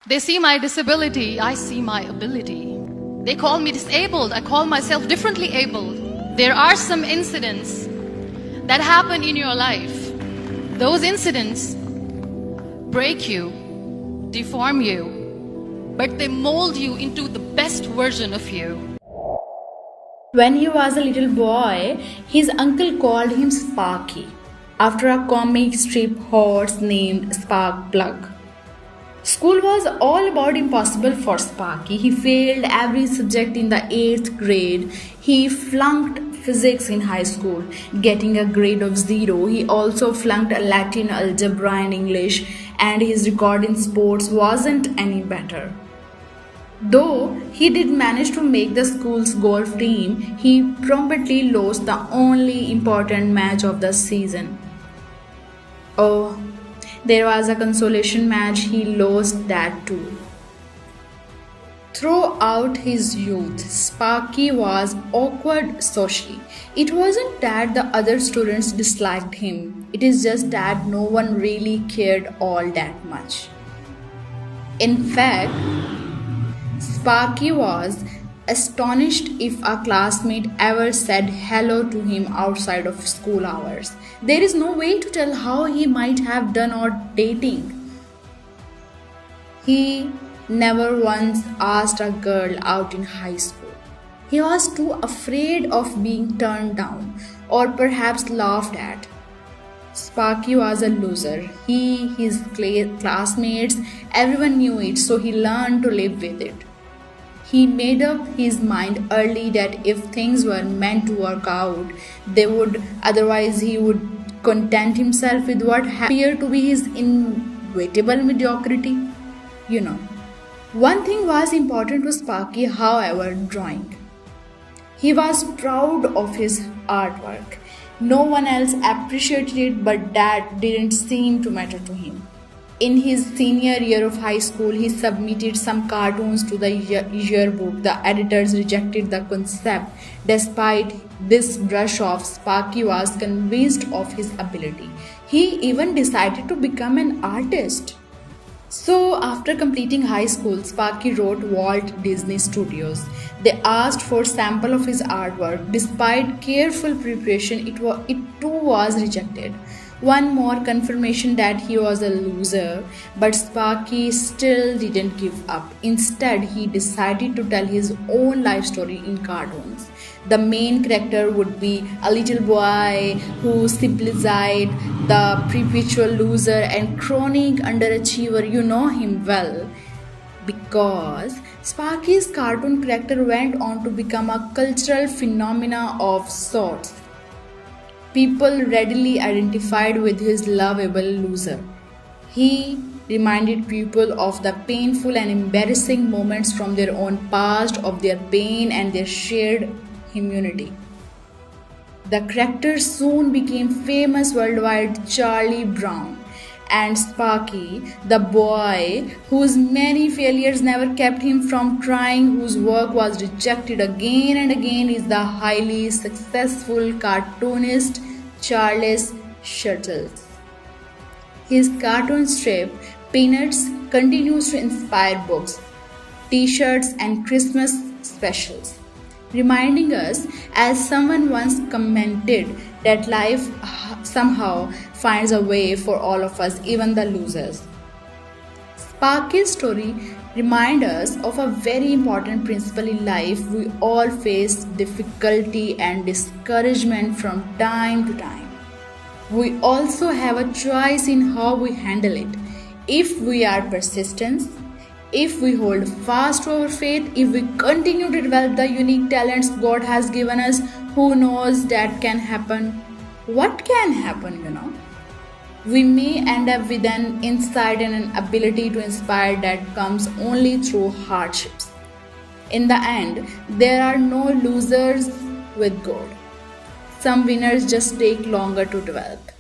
They see my disability, I see my ability. They call me disabled, I call myself differently abled. There are some incidents that happen in your life. Those incidents break you, deform you, but they mold you into the best version of you. When he was a little boy, his uncle called him Sparky, after a comic strip horse named Sparkplug. School was all about impossible for Sparky. He failed every subject in the 8th grade. He flunked physics in high school, getting a grade of 0. He also flunked Latin, algebra and English, and his record in sports wasn't any better. Though he did manage to make the school's golf team, he promptly lost the only important match of the season. Oh, there was a consolation match, he lost that too. Throughout his youth, Sparky was awkward socially. It wasn't that the other students disliked him, it is just that no one really cared all that much. In fact, Sparky was astonished if a classmate ever said hello to him outside of school hours. There is no way to tell how he might have done or dating. He never once asked a girl out in high school. He was too afraid of being turned down or perhaps laughed at. Sparky was a loser. He, his classmates, everyone knew it, so he learned to live with it. He made up his mind early that if things were meant to work out, they would. Otherwise, he would content himself with what appeared to be his inevitable mediocrity. One thing was important to Sparky, however, drawing. He was proud of his artwork. No one else appreciated it, but that didn't seem to matter to him. In his senior year of high school, he submitted some cartoons to the yearbook. The editors rejected the concept. Despite this brush-off, Sparky was convinced of his ability. He even decided to become an artist. So, after completing high school, Sparky wrote Walt Disney Studios. They asked for a sample of his artwork. Despite careful preparation, it too was rejected. One more confirmation that he was a loser, but Sparky still didn't give up. Instead, he decided to tell his own life story in cartoons. The main character would be a little boy who simplified the perpetual loser and chronic underachiever. You know him well, because Sparky's cartoon character went on to become a cultural phenomena of sorts. People readily identified with his lovable loser. He reminded people of the painful and embarrassing moments from their own past, of their pain and their shared humanity. The character soon became famous worldwide. Charlie Brown and Sparky, the boy whose many failures never kept him from trying, whose work was rejected again and again, is the highly successful cartoonist Charles Schulz. His cartoon strip, Peanuts, continues to inspire books, t-shirts and Christmas specials, reminding us, as someone once commented, that life somehow finds a way for all of us, even the losers. Sparky's story reminds us of a very important principle in life. We all face difficulty and discouragement from time to time. We also have a choice in how we handle it. If we are persistent, if we hold fast to our faith, if we continue to develop the unique talents God has given us, who knows that can happen? What can happen, We may end up with an insight and an ability to inspire that comes only through hardships. In the end, there are no losers with God. Some winners just take longer to develop.